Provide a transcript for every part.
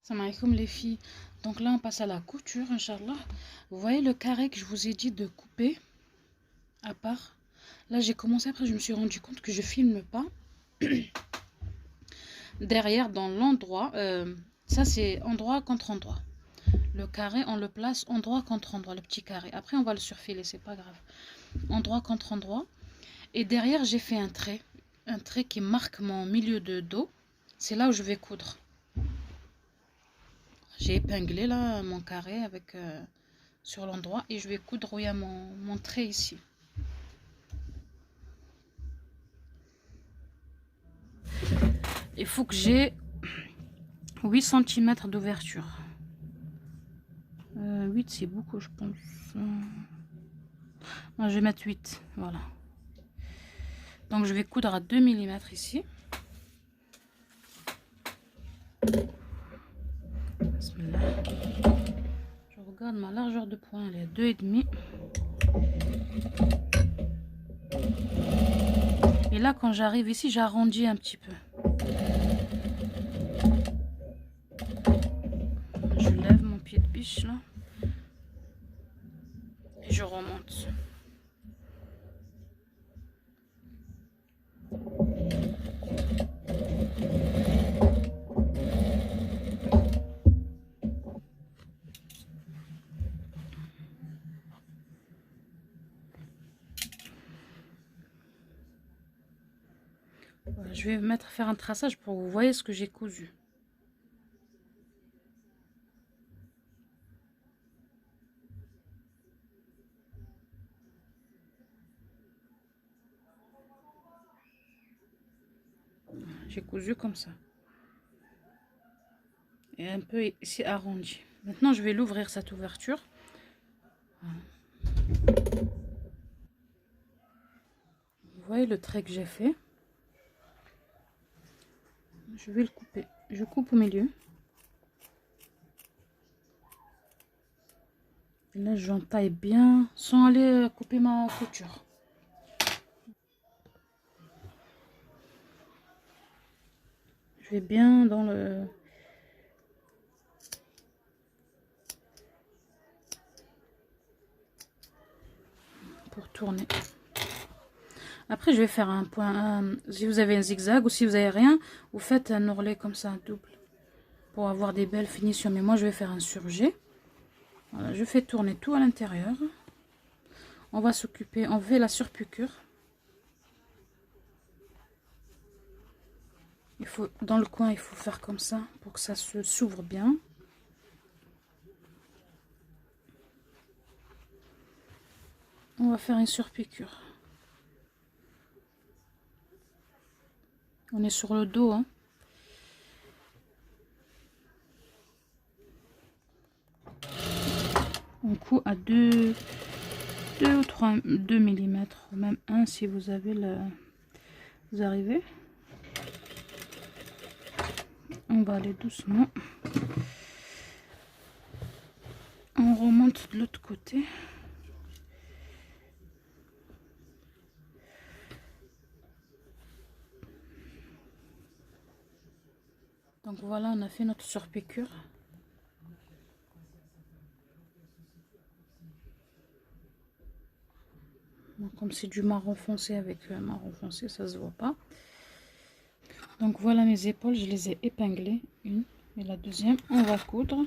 Salam alaikum les filles. Donc là on passe à la couture, Inch'Allah. Vous voyez le carré que je vous ai dit de couper à part. Là j'ai commencé, après je me suis rendu compte que je filme pas. Derrière dans l'endroit, ça c'est endroit contre endroit. Le carré on le place endroit contre endroit, le petit carré. Après on va le surfiler, c'est pas grave. Endroit contre endroit. Et derrière j'ai fait un trait qui marque mon milieu de dos. C'est là où je vais coudre. J'ai épinglé là mon carré avec sur l'endroit et je vais coudre où il y a mon trait ici. Il faut que j'ai 8 cm d'ouverture. 8 c'est beaucoup je pense. Non, je vais mettre 8, voilà. Donc je vais coudre à 2 mm ici. Bismillah. Je regarde ma largeur de point, elle est à 2,5. Et là quand j'arrive ici, j'arrondis un petit peu. Je lève mon pied de biche là. Et je remonte. Voilà, je vais faire un traçage pour que vous voyez ce que j'ai cousu. J'ai cousu comme ça. Et un peu ici arrondi. Maintenant, je vais l'ouvrir cette ouverture. Voilà. Vous voyez le trait que j'ai fait. Je vais le couper. Je coupe au milieu. Et là, j'entaille bien sans aller couper ma couture. Je vais bien dans le... pour tourner. Après, je vais faire un point. Si vous avez un zigzag ou si vous avez rien, vous faites un ourlet comme ça, un double. Pour avoir des belles finitions. Mais moi, je vais faire un surjet. Voilà, je fais tourner tout à l'intérieur. On va s'occuper, on fait la surpiqûre. Il faut, dans le coin, il faut faire comme ça pour que ça s'ouvre bien. On va faire une surpiqûre. On est sur le dos, hein. On coud à 2 ou 3, 2 mm, ou même 1 si vous avez le... Vous arrivez. On va aller doucement. On remonte de l'autre côté. Donc voilà, on a fait notre surpiqûre. Donc, comme c'est du marron foncé avec marron foncé, ça se voit pas. Donc voilà mes épaules, je les ai épinglées, une et la deuxième. On va coudre.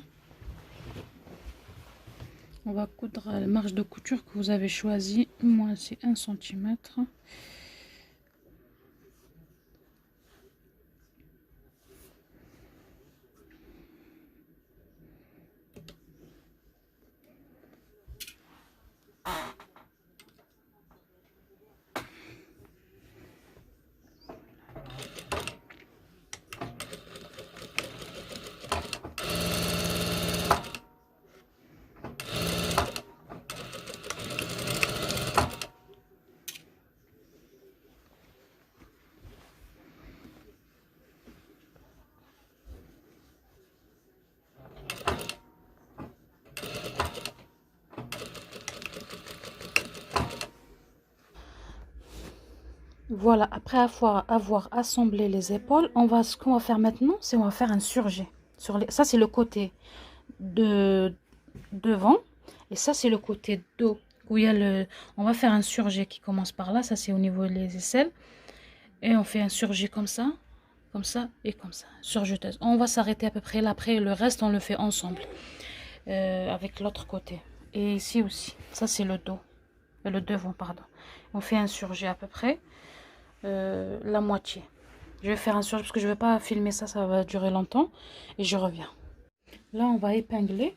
On va coudre la marge de couture que vous avez choisi. Moi c'est 1 cm. Voilà, après avoir assemblé les épaules, ce qu'on va faire maintenant, c'est on va faire un surjet. Ça, c'est le côté de devant. Et ça, c'est le côté dos. Où il y a le... On va faire un surjet qui commence par là. Ça, c'est au niveau des aisselles. Et on fait un surjet comme ça et comme ça. Surjeteuse. On va s'arrêter à peu près là. Après, le reste, on le fait ensemble. Avec l'autre côté. Et ici aussi. Ça, c'est le dos. Le devant, pardon. On fait un surjet à peu près. La moitié. Je vais faire un surjet parce que je ne vais pas filmer ça. Ça va durer longtemps. Et je reviens. Là, on va épingler.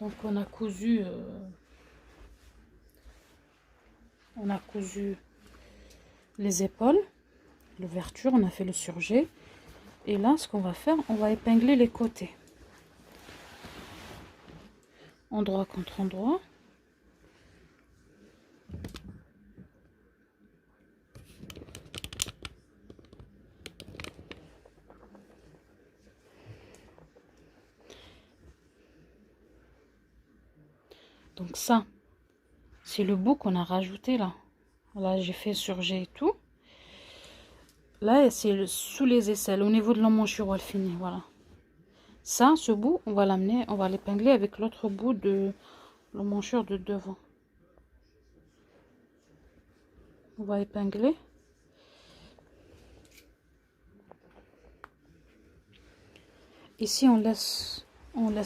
Donc, on a cousu les épaules, l'ouverture, on a fait le surjet. Et là, ce qu'on va faire, on va épingler les côtés. Endroit contre endroit. Donc ça, c'est le bout qu'on a rajouté là. Là, j'ai fait surjet et tout. Là, c'est sous les aisselles, au niveau de l'emmanchure où elle finit, voilà. Ça, ce bout, on va l'amener, on va l'épingler avec l'autre bout de l'emmanchure de devant. On va épingler. Ici, on laisse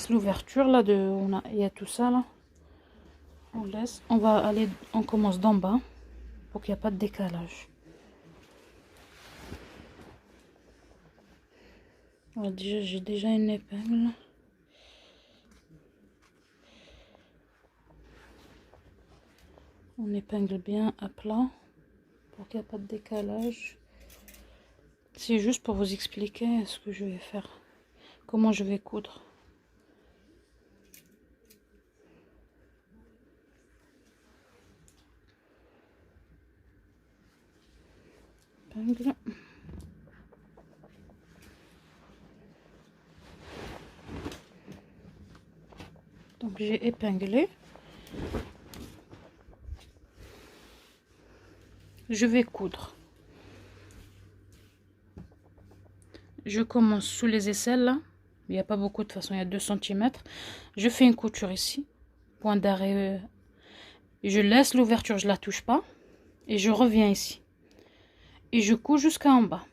l'ouverture là, il y a tout ça là. On laisse, on commence d'en bas pour qu'il n'y ait pas de décalage. Voilà, j'ai déjà une épingle. On épingle bien à plat pour qu'il n'y ait pas de décalage. C'est juste pour vous expliquer ce que je vais faire, comment je vais coudre. Épingle. Donc j'ai épinglé. Je vais coudre. Je commence sous les aisselles là. Il n'y a pas beaucoup, de toute façon, il y a 2 cm. Je fais une couture ici. Point d'arrêt. Je laisse l'ouverture, je la touche pas. Et je reviens ici. Et je couds jusqu'en bas.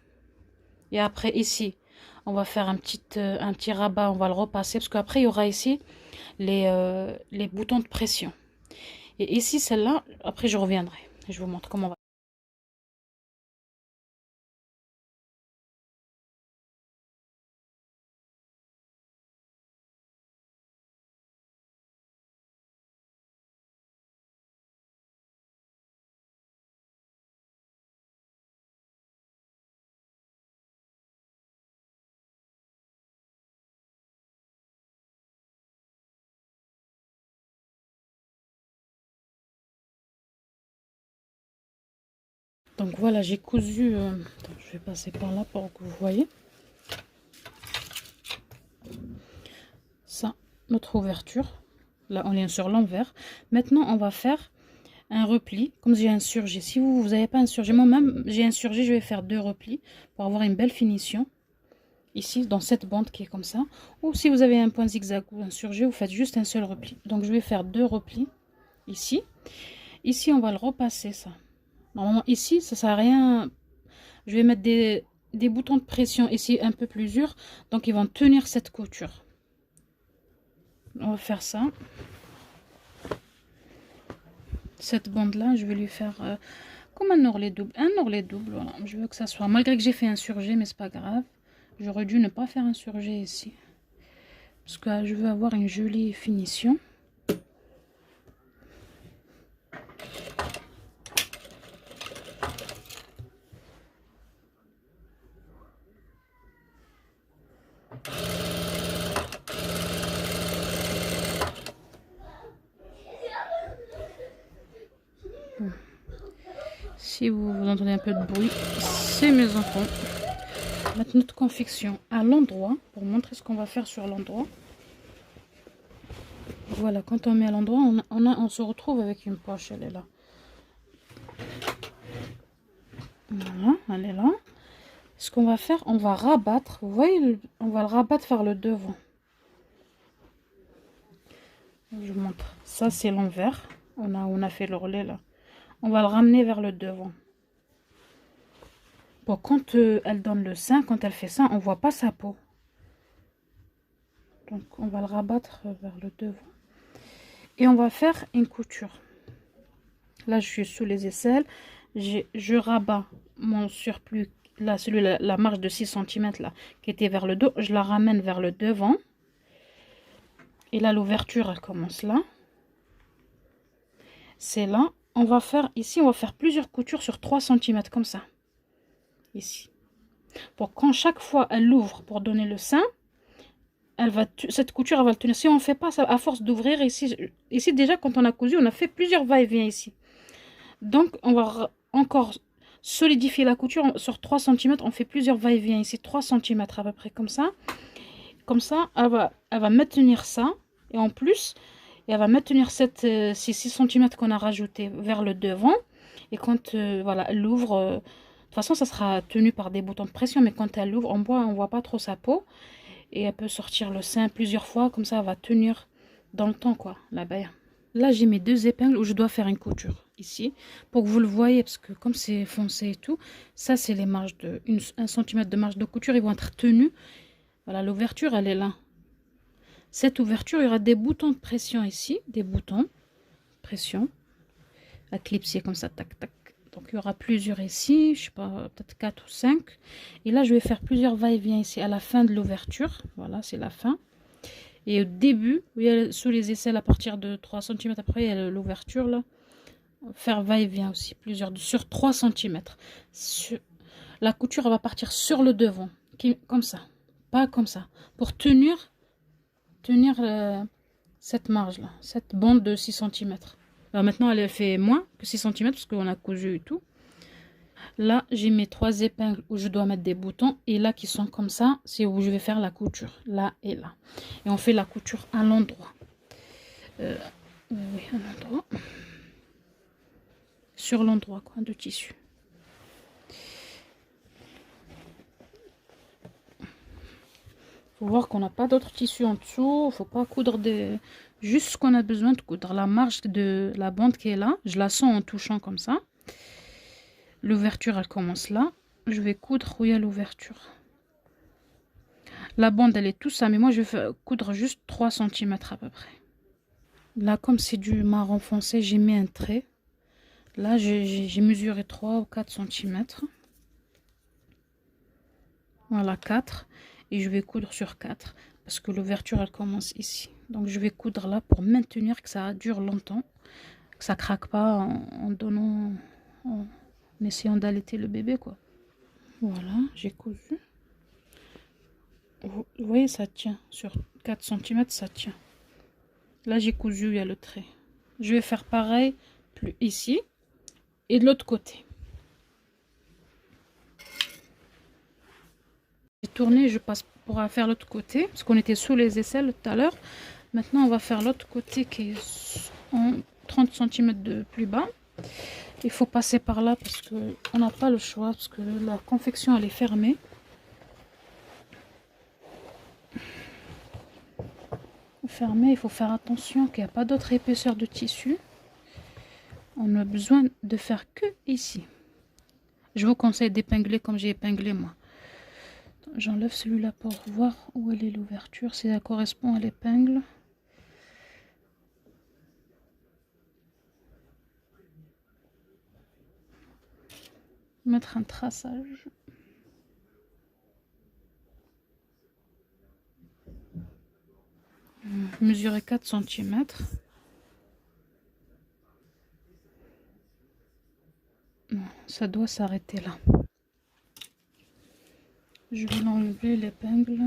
Et après ici, on va faire un petit rabat. On va le repasser. Parce qu'après, il y aura ici les boutons de pression. Et ici, celle-là, après je reviendrai. Je vous montre comment on va. Donc voilà, j'ai cousu. Attends, je vais passer par là pour que vous voyez. Ça, notre ouverture. Là, on est sur l'envers. Maintenant, on va faire un repli. Comme j'ai un surjet. Si vous n'avez pas un surjet, moi-même, j'ai un surjet, je vais faire 2 replis pour avoir une belle finition. Ici, dans cette bande qui est comme ça. Ou si vous avez un point zigzag ou un surjet, vous faites juste un seul repli. Donc, je vais faire 2 replis ici. Ici, on va le repasser, ça. Normalement, ici, ça sert à rien. Je vais mettre des boutons de pression ici un peu plus durs. Donc, ils vont tenir cette couture. On va faire ça. Cette bande-là, je vais lui faire comme un ourlet double. Un ourlet double, voilà. Je veux que ça soit... Malgré que j'ai fait un surjet, mais c'est pas grave. J'aurais dû ne pas faire un surjet ici. Parce que je veux avoir une jolie finition. Si vous entendez un peu de bruit, c'est mes enfants. Mettre notre confection à l'endroit pour montrer ce qu'on va faire sur l'endroit. Voilà, quand on met à l'endroit, on se retrouve avec une poche, elle est là. Voilà, elle est là. Ce qu'on va faire, on va rabattre. Vous voyez, on va le rabattre vers le devant. Je vous montre. Ça, c'est l'envers. On a fait l'ourlet là. On va le ramener vers le devant. Bon, quand elle donne le sein, quand elle fait ça, on voit pas sa peau. Donc, on va le rabattre vers le devant. Et on va faire une couture. Là, je suis sous les aisselles. Je rabats mon surplus, là, la marge de 6 cm là, qui était vers le dos. Je la ramène vers le devant. Et là, l'ouverture, elle commence là. C'est là. On va faire, ici, on va faire plusieurs coutures sur 3 cm, comme ça. Ici. Pour quand chaque fois, elle l'ouvre pour donner le sein, cette couture, elle va le tenir. Si on ne fait pas ça, à force d'ouvrir, ici, déjà, quand on a cousu, on a fait plusieurs va-et-vient ici. Donc, on va encore solidifier la couture sur 3 cm. On fait plusieurs va-et-vient ici, 3 cm à peu près, comme ça. Comme ça, elle va maintenir ça. Et en plus, elle va maintenir ces 6 cm qu'on a rajouté vers le devant. Et quand voilà, elle l'ouvre, de toute façon, ça sera tenu par des boutons de pression. Mais quand elle l'ouvre, on voit pas trop sa peau. Et elle peut sortir le sein plusieurs fois. Comme ça, elle va tenir dans le temps, quoi, la baya. Là, j'ai mes 2 épingles où je dois faire une couture. Ici, pour que vous le voyez, parce que comme c'est foncé et tout, ça, c'est les marges de 1 cm de marge de couture. Ils vont être tenus. Voilà, l'ouverture, elle est là. Cette ouverture, il y aura des boutons de pression ici, des boutons pression à clipser comme ça, tac tac. Donc il y aura plusieurs ici, je sais pas, peut-être 4 ou 5. Et là, je vais faire plusieurs va-et-vient ici à la fin de l'ouverture. Voilà, c'est la fin. Et au début, il y a sous les aisselles à partir de 3 cm. Après, il y a l'ouverture là. Faire va-et-vient aussi, plusieurs sur 3 cm. La couture, elle va partir sur le devant, comme ça, pas comme ça, pour tenir cette marge là, cette bande de 6 cm. Alors maintenant elle fait moins que 6 cm parce qu'on a cousu et tout. Là j'ai mes 3 épingles où je dois mettre des boutons, et là qui sont comme ça, c'est où je vais faire la couture, là et là. Et on fait la couture à l'endroit, oui, à l'endroit, sur l'endroit quoi de tissu. Faut voir qu'on n'a pas d'autres tissus en dessous. Faut pas coudre juste ce qu'on a besoin de coudre. La marge de la bande qui est là, je la sens en touchant comme ça. L'ouverture, elle commence là. Je vais coudre où il y a l'ouverture. La bande, elle est tout ça, mais moi, je vais coudre juste 3 cm à peu près. Là, comme c'est du marron foncé, j'ai mis un trait. Là, j'ai mesuré 3 ou 4 cm. Voilà, 4. Et je vais coudre sur 4 parce que l'ouverture elle commence ici. Donc je vais coudre là pour maintenir que ça dure longtemps, que ça craque pas en essayant d'allaiter le bébé quoi. Voilà, j'ai cousu. Vous voyez, ça tient sur 4 cm, ça tient. Là j'ai cousu, il y a le trait. Je vais faire pareil plus ici et de l'autre côté. Tourner, je passe pour faire l'autre côté parce qu'on était sous les aisselles tout à l'heure. Maintenant on va faire l'autre côté qui est en 30 cm de plus bas. Il faut passer par là parce que on n'a pas le choix, parce que la confection elle est fermée. Il faut faire attention qu'il n'y a pas d'autre épaisseur de tissu. On a besoin de faire que ici. Je vous conseille d'épingler comme j'ai épinglé moi. J'enlève celui-là pour voir où elle est l'ouverture, si ça correspond à l'épingle. Mettre un traçage. Mesurer 4 cm. Non, ça doit s'arrêter là. Je vais l'enlever l'épingle.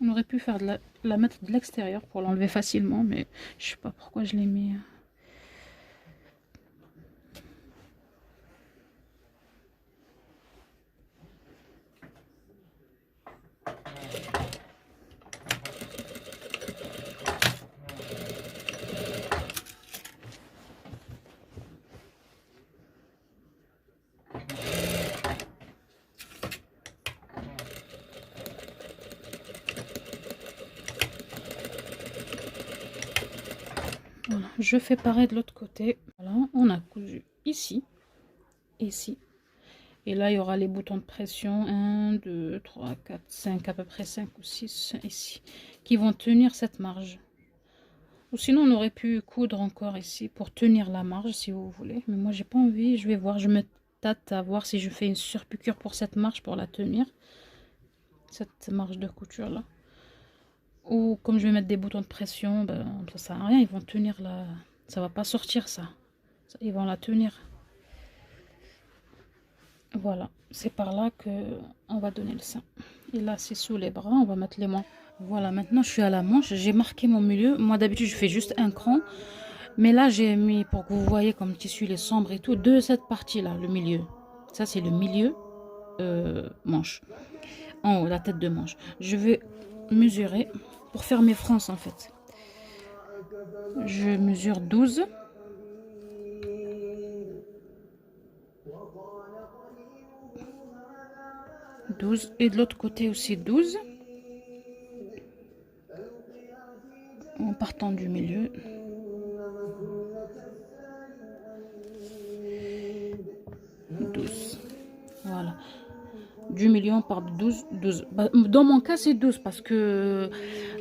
On aurait pu faire la mettre de l'extérieur pour l'enlever facilement, mais je sais pas pourquoi je l'ai mis. Voilà, je fais pareil de l'autre côté. Voilà, on a cousu ici, ici. Et là, il y aura les boutons de pression. 1, 2, 3, 4, 5, à peu près 5 ou 6 ici. Qui vont tenir cette marge. Ou sinon, on aurait pu coudre encore ici pour tenir la marge si vous voulez. Mais moi, j'ai pas envie. Je vais voir, je me tâte à voir si je fais une surpiqûre pour cette marge pour la tenir. Cette marge de couture là. Ou comme je vais mettre des boutons de pression, ben, ça sert à rien. Ils vont tenir la... Ça va pas sortir ça. Ils vont la tenir. Voilà, c'est par là que on va donner le sein. Et là, c'est sous les bras, on va mettre les manches. Voilà, maintenant je suis à la manche, j'ai marqué mon milieu. Moi d'habitude, je fais juste un cran. Mais là, j'ai mis, pour que vous voyez comme tissu les sombres et tout, de cette partie-là, le milieu. Ça, c'est le milieu manche. En haut, la tête de manche. Je vais mesurer pour faire mes frances en fait. Je mesure 12. 12 et de l'autre côté aussi 12 en partant du milieu. 12. Voilà. Du milieu on part 12, 12. Dans mon cas c'est 12 parce que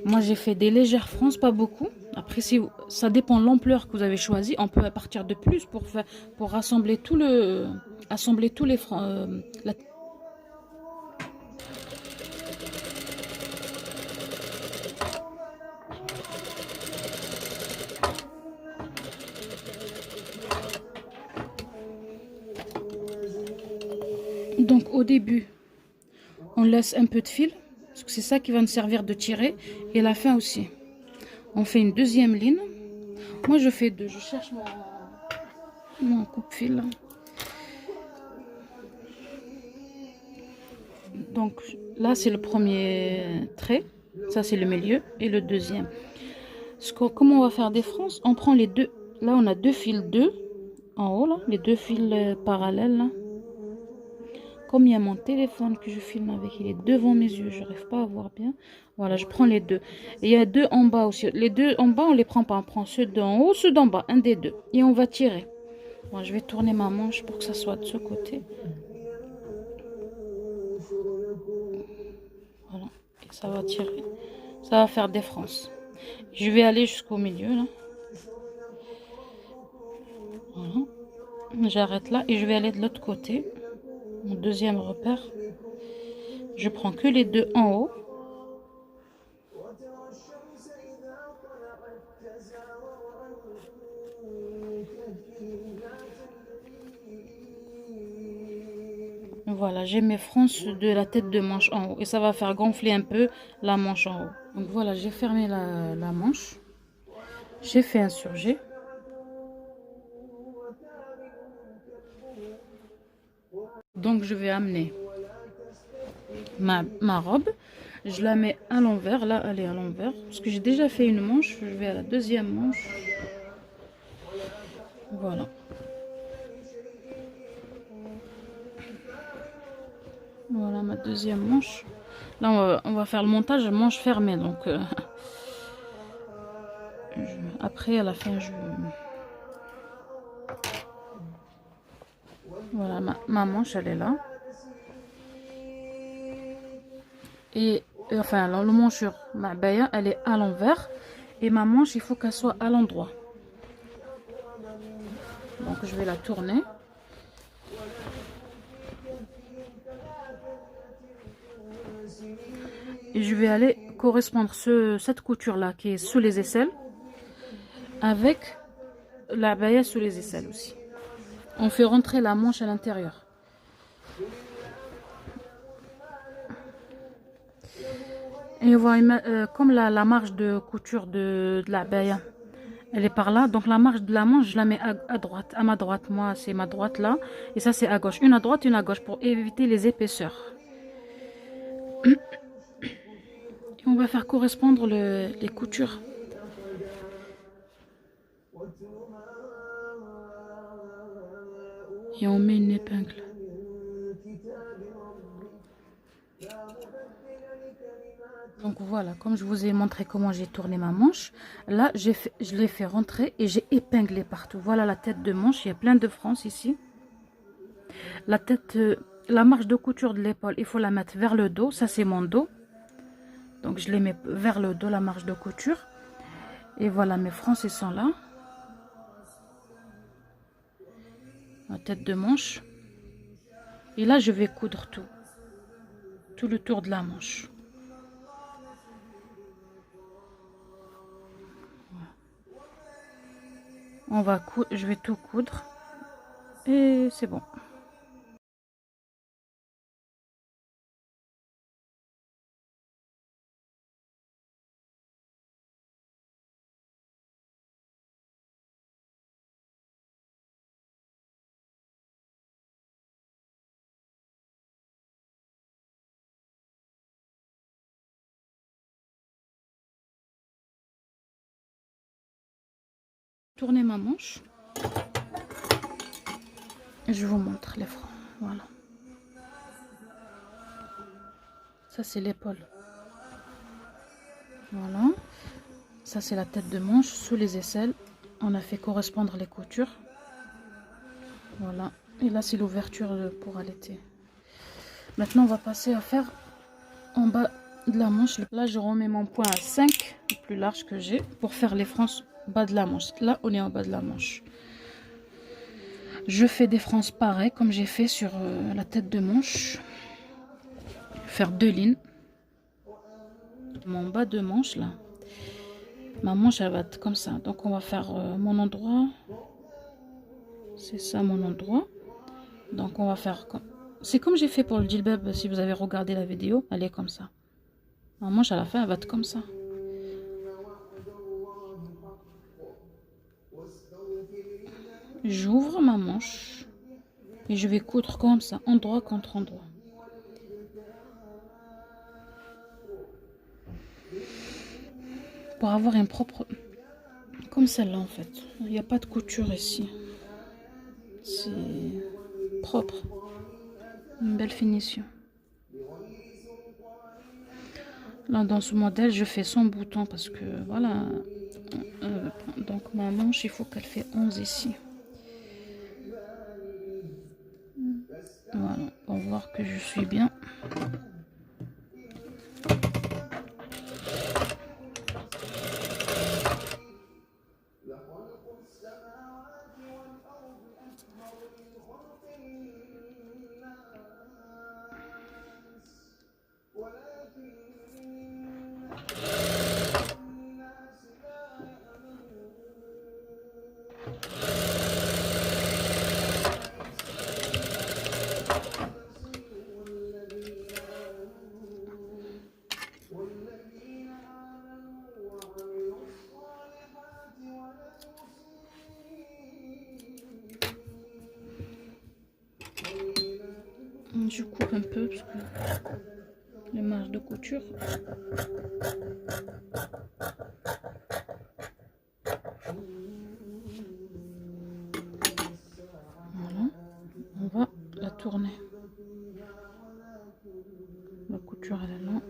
moi j'ai fait des légères frances, pas beaucoup. Après si ça dépend de l'ampleur que vous avez choisi, on peut partir de plus pour rassembler tout le assembler tous les francs. Donc au début, on laisse un peu de fil, parce que c'est ça qui va nous servir de tirer, et la fin aussi. On fait une deuxième ligne. Moi je fais deux, je cherche mon coupe-fil. Donc là c'est le premier trait, ça c'est le milieu, et le deuxième. Comment on va faire des frances? On prend les deux, là on a deux fils, deux en haut, là, les deux fils parallèles. Là. Comme il y a mon téléphone que je filme avec, il est devant mes yeux, je n'arrive pas à voir bien. Voilà, je prends les deux. Et il y a deux en bas aussi. Les deux en bas, on les prend pas. On prend ceux d'en haut, ceux d'en bas, un des deux. Et on va tirer. Bon, je vais tourner ma manche pour que ça soit de ce côté. Voilà, et ça va tirer. Ça va faire des frances. Je vais aller jusqu'au milieu, là. Voilà. J'arrête là et je vais aller de l'autre côté. Mon deuxième repère. Je prends que les deux en haut. Voilà, j'ai mes frances de la tête de manche en haut. Et ça va faire gonfler un peu la manche en haut. Donc voilà, j'ai fermé la manche. J'ai fait un surjet. Donc je vais amener ma robe. Je la mets à l'envers. Là, elle est à l'envers. Parce que j'ai déjà fait une manche. Je vais à la deuxième manche. Voilà. Voilà ma deuxième manche. Là, on va faire le montage manche fermée. Donc, après, à la fin, voilà, ma manche, elle est là. Et enfin, le manchure, ma baya, elle est à l'envers. Et ma manche, il faut qu'elle soit à l'endroit. Donc, je vais la tourner. Et je vais aller correspondre cette couture-là qui est sous les aisselles avec la baya sous les aisselles aussi. On fait rentrer la manche à l'intérieur. Et on va comme la marge de couture de la baya, elle est par là. Donc la marge de la manche, je la mets à droite, à ma droite. Moi, c'est ma droite là. Et ça, c'est à gauche. Une à droite, une à gauche pour éviter les épaisseurs. Et on va faire correspondre les coutures. Et on met une épingle. Donc voilà, comme je vous ai montré comment j'ai tourné ma manche, là je l'ai fait rentrer et j'ai épinglé partout. Voilà la tête de manche, il y a plein de frances ici. La tête, la marge de couture de l'épaule, il faut la mettre vers le dos, ça c'est mon dos. Donc je les mets vers le dos, la marge de couture. Et voilà, mes frances ils sont là. La tête de manche. Et là je vais coudre tout le tour de la manche. Je vais tout coudre et c'est bon. Tournez ma manche. Je vous montre les francs. Voilà. Ça c'est l'épaule. Voilà. Ça c'est la tête de manche. Sous les aisselles, on a fait correspondre les coutures. Voilà. Et là c'est l'ouverture pour allaiter. Maintenant on va passer à faire en bas de la manche. Là je remets mon point à 5, le plus large que j'ai, pour faire les frances bas de la manche. Là on est en bas de la manche. Je fais des frances pareilles comme j'ai fait sur la tête de manche. Faire 2 lignes. Mon bas de manche là. Ma manche elle va être comme ça. Donc on va faire mon endroit. C'est ça mon endroit. Donc on va faire comme... C'est comme j'ai fait pour le djilbab. Si vous avez regardé la vidéo, elle est comme ça. Ma manche à la fin elle va être comme ça. J'ouvre ma manche. Et je vais coudre comme ça. Endroit contre endroit. Pour avoir une propre... Comme celle-là en fait. Il n'y a pas de couture ici. C'est propre. Une belle finition. Là dans ce modèle je fais 100 boutons parce que voilà. Donc ma manche il faut qu'elle fait 11 ici. Voilà. Pour voir que je suis bien. Je coupe un peu parce que les marges de couture. Voilà, on va la tourner. La couture elle est là.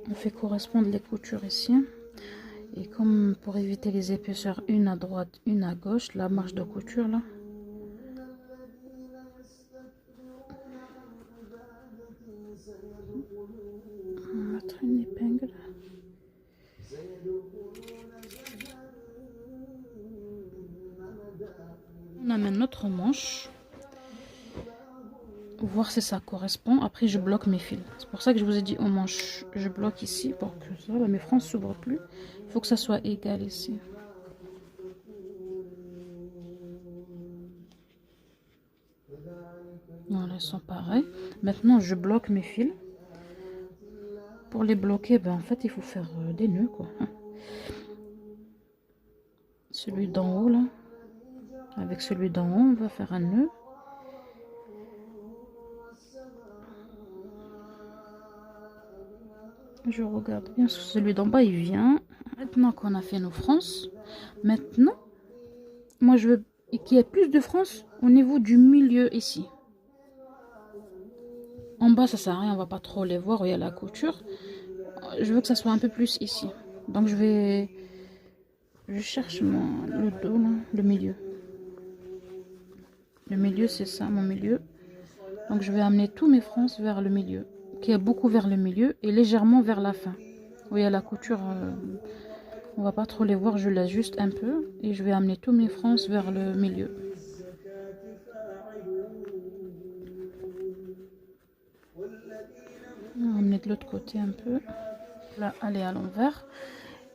On fait correspondre les coutures ici. Et comme pour éviter les épaisseurs, une à droite, une à gauche, la marge de couture là. On va mettre une épingle. On amène notre manche. Voir si ça correspond. Après je bloque mes fils. C'est pour ça que je vous ai dit aux manches, je bloque ici pour que ça, mes frances ne s'ouvrent plus. Il faut que ça soit égal ici. Voilà, ils sont pareils. Maintenant je bloque mes fils. Pour les bloquer, ben, en fait il faut faire des nœuds quoi. Celui d'en haut là. Avec celui d'en haut, on va faire un nœud. Je regarde bien celui d'en bas, il vient. Maintenant qu'on a fait nos frances, maintenant, moi je veux et qu'il y ait plus de France au niveau du milieu ici. En bas, ça sert à rien, on va pas trop les voir où il y a la couture. Je veux que ça soit un peu plus ici. Donc je cherche le dos là, le milieu. Le milieu, c'est ça, mon milieu. Donc je vais amener tous mes frances vers le milieu, qui est beaucoup vers le milieu et légèrement vers la fin. Où il y a la couture, on va pas trop les voir, je l'ajuste un peu et je vais amener tous mes frances vers le milieu. On va amener de l'autre côté un peu. Là, elle est à l'envers.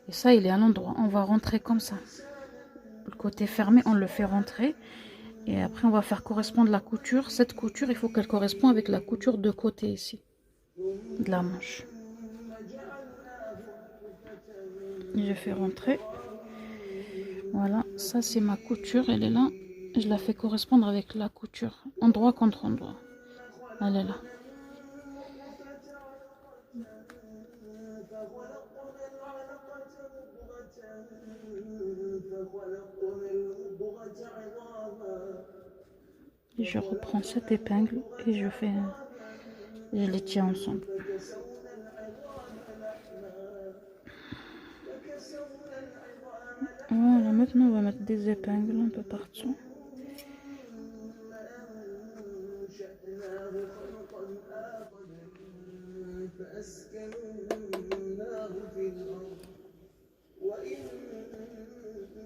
Et ça, il est à l'endroit. On va rentrer comme ça. Le côté fermé, on le fait rentrer. Et après, on va faire correspondre la couture. Cette couture, il faut qu'elle corresponde avec la couture de côté ici. De la manche. Je fais rentrer. Voilà, ça c'est ma couture. Elle est là. Je la fais correspondre avec la couture. Endroit contre endroit. Elle est là. Et je reprends cette épingle et je les tiens ensemble. Voilà, maintenant on va mettre des épingles un peu partout.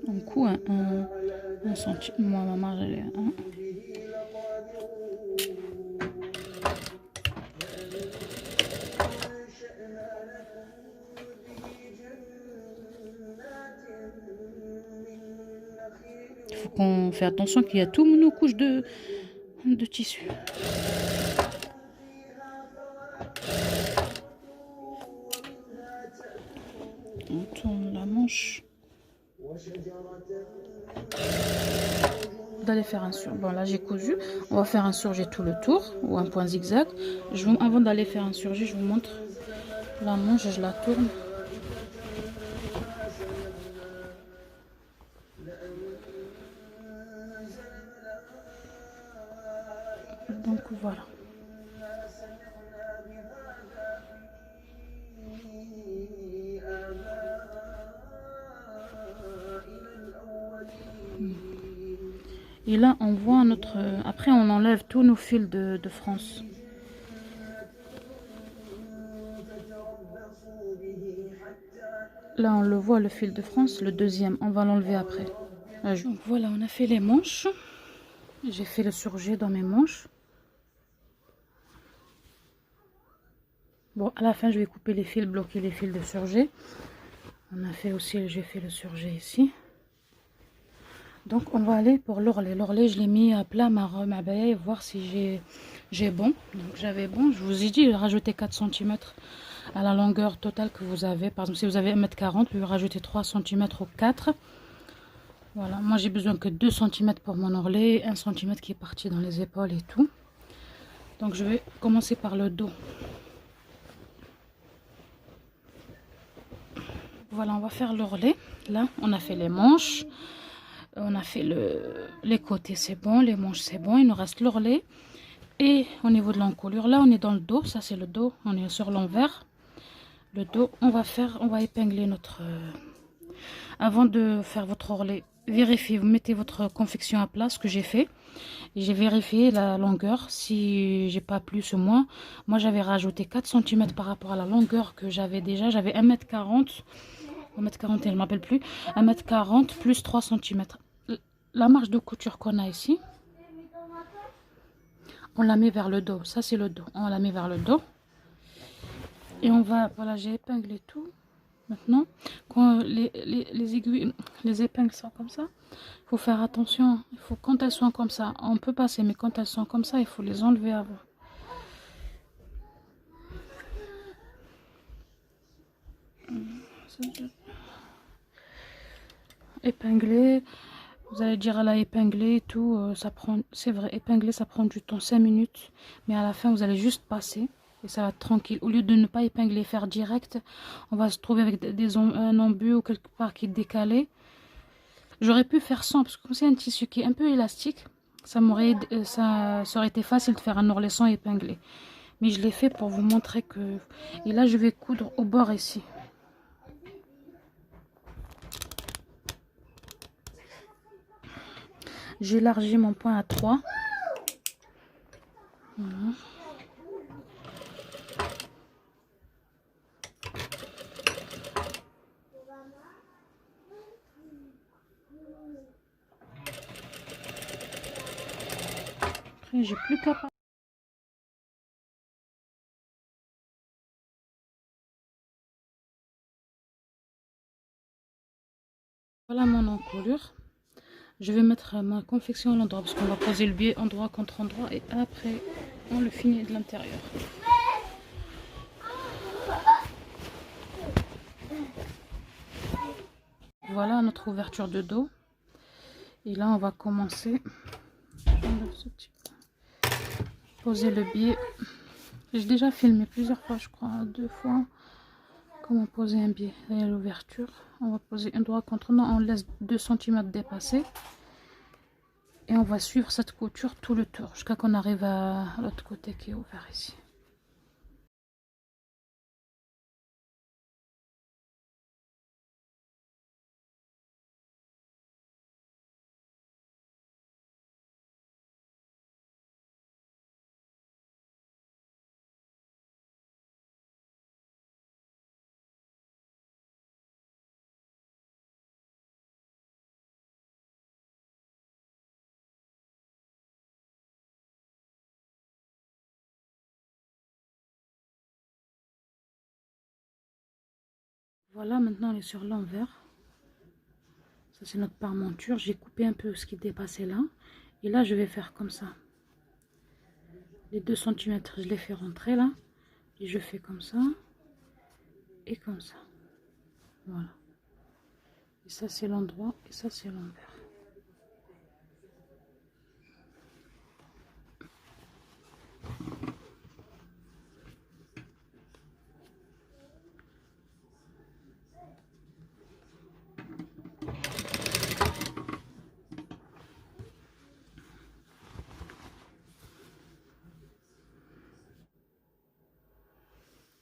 Un coup, un centime. Moi, ma marge, elle est à 1. Il faut qu'on fait attention qu'il y a toutes nos couches de tissu. On tourne la manche. D'aller faire un surjet. Bon, là j'ai cousu. On va faire un surjet tout le tour ou un point zigzag. Avant d'aller faire un surjet, je vous montre la manche. Je la tourne. Donc voilà. Et là, on voit notre... Après, on enlève tous nos fils de France. Là, on le voit, le fil de France, le deuxième. On va l'enlever après. Donc voilà, on a fait les manches. J'ai fait le surjet dans mes manches. Bon, à la fin, je vais couper les fils, bloquer les fils de surjet. On a fait aussi, j'ai fait le surjet ici. Donc on va aller pour l'ourlet. L'ourlet, je l'ai mis à plat ma baie, voir si j'ai bon. Donc j'avais bon. Je vous ai dit, rajouter 4 cm à la longueur totale que vous avez. Par exemple, si vous avez 1m40, vous rajoutez 3 cm ou 4. Voilà, moi j'ai besoin que 2 cm pour mon ourlet, 1 cm qui est parti dans les épaules et tout. Donc je vais commencer par le dos. Voilà, on va faire l'ourlet. Là, on a fait les manches. On a fait les côtés, c'est bon. Les manches, c'est bon. Il nous reste l'ourlet. Et au niveau de l'encolure, là, on est dans le dos. Ça, c'est le dos. On est sur l'envers. Le dos, on va épingler notre... Avant de faire votre ourlet, vérifiez, vous mettez votre confection à plat, ce que j'ai fait. J'ai vérifié la longueur, si j'ai pas plus ou moins. Moi, j'avais rajouté 4 cm par rapport à la longueur que j'avais déjà. J'avais 1m40. 1m40, je ne m'appelle plus. 1m40 plus 3 cm. La marge de couture qu'on a ici, on la met vers le dos. Ça, c'est le dos. On la met vers le dos. Et on va... Voilà, j'ai épinglé tout. Maintenant, quand les aiguilles, les épingles sont comme ça, il faut faire attention. Il faut, quand elles sont comme ça, on peut passer. Mais quand elles sont comme ça, il faut les enlever avant. Épingler, vous allez dire à la épingler et tout, ça prend, c'est vrai, épingler ça prend du temps, 5 minutes, mais à la fin vous allez juste passer et ça va être tranquille. Au lieu de ne pas épingler, faire direct, on va se trouver avec un embut ou quelque part qui est décalé. J'aurais pu faire sans, parce que comme c'est un tissu qui est un peu élastique, ça aurait été facile de faire un ourlet sans épinglé. Mais je l'ai fait pour vous montrer que... Et là, je vais coudre au bord ici. J'ai élargi mon point à 3. Voilà. Après, j'ai plus qu'à... Voilà mon encolure. Je vais mettre ma confection à l'endroit parce qu'on va poser le biais endroit contre endroit et après on le finit de l'intérieur. Voilà notre ouverture de dos. Et là on va commencer. Poser le biais. J'ai déjà filmé plusieurs fois, je crois, 2 fois. Comment poser un biais. Et l'ouverture. On va poser un doigt contre un, on laisse 2 cm dépasser. Et on va suivre cette couture tout le tour jusqu'à qu'on arrive à l'autre côté qui est ouvert ici. Voilà, maintenant on est sur l'envers. Ça c'est notre parmenture. J'ai coupé un peu ce qui dépassait là. Et là je vais faire comme ça. Les 2 cm je les fais rentrer là. Et je fais comme ça. Et comme ça. Voilà. Et ça c'est l'endroit. Et ça c'est l'envers.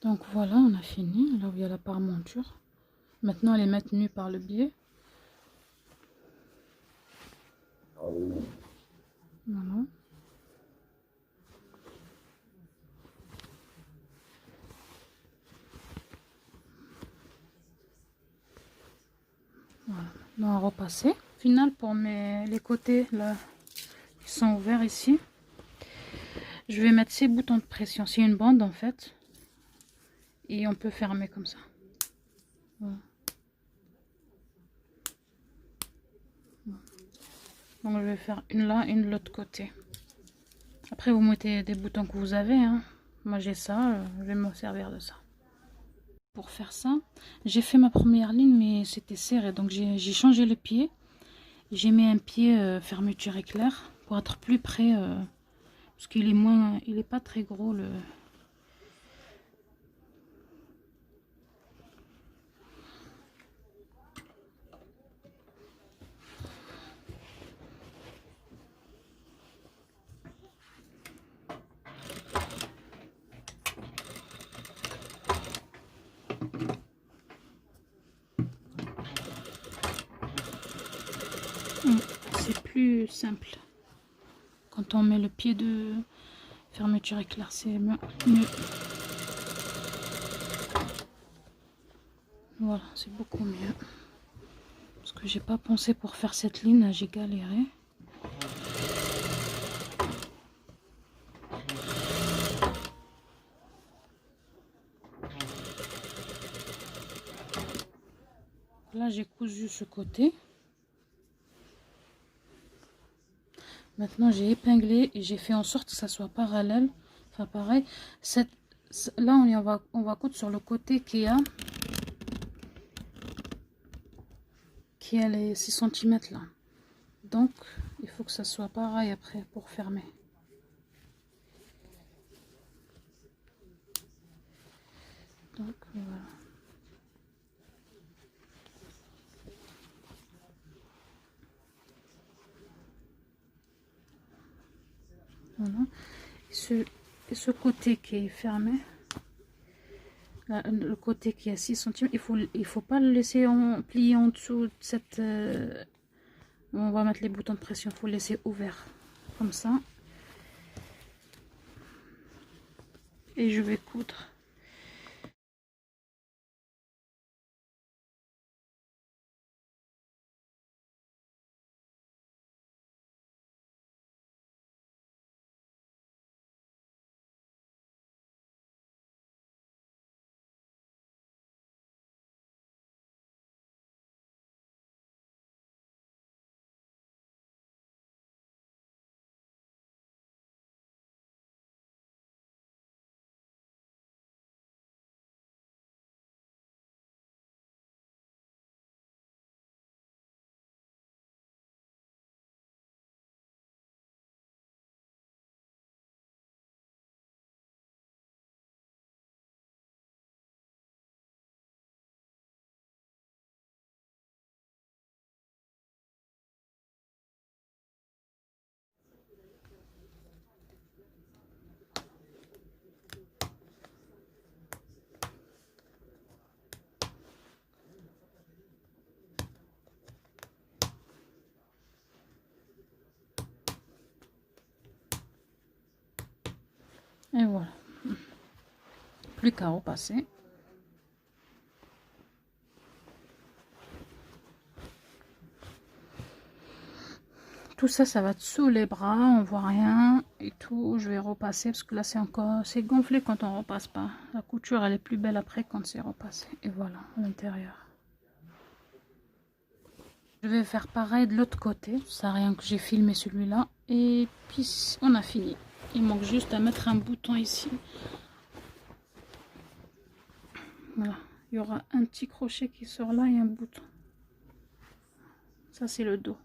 Donc voilà, on a fini. Là où il y a la parmenture. Maintenant elle est maintenue par le biais. Voilà. Voilà. Maintenant on va repasser. Final pour les côtés là qui sont ouverts ici. Je vais mettre ces boutons de pression. C'est une bande en fait. Et on peut fermer comme ça. Voilà. Donc je vais faire une là, une de l'autre côté. Après vous mettez des boutons que vous avez. Hein. Moi j'ai ça, je vais me servir de ça. Pour faire ça, j'ai fait ma première ligne mais c'était serré. Donc j'ai changé le pied. J'ai mis un pied fermeture éclair pour être plus près. Parce qu'il est moins, il est pas très gros le... C'est plus simple. Quand on met le pied de fermeture éclair, c'est mieux. Voilà, c'est beaucoup mieux. Parce que j'ai pas pensé pour faire cette ligne, j'ai galéré. Là, j'ai cousu ce côté. Maintenant, j'ai épinglé et j'ai fait en sorte que ça soit parallèle. Enfin, pareil. Là, on va coudre sur le côté qui a les 6 cm là. Donc, il faut que ça soit pareil après pour fermer. Donc, voilà. Voilà. Et ce côté qui est fermé, là, le côté qui est à 6 cm, il faut pas le laisser plier en dessous de cette... on va mettre les boutons de pression, il faut le laisser ouvert, comme ça. Et je vais coudre. Et voilà. Plus qu'à repasser. Tout ça, ça va sous les bras, on voit rien et tout. Je vais repasser parce que là, c'est gonflé quand on repasse pas. La couture, elle est plus belle après quand c'est repassé. Et voilà, à l'intérieur. Je vais faire pareil de l'autre côté. Ça sert à rien que j'ai filmé celui-là. Et puis, on a fini. Il manque juste à mettre un bouton ici. Voilà. Il y aura un petit crochet qui sort là et un bouton. Ça, c'est le dos.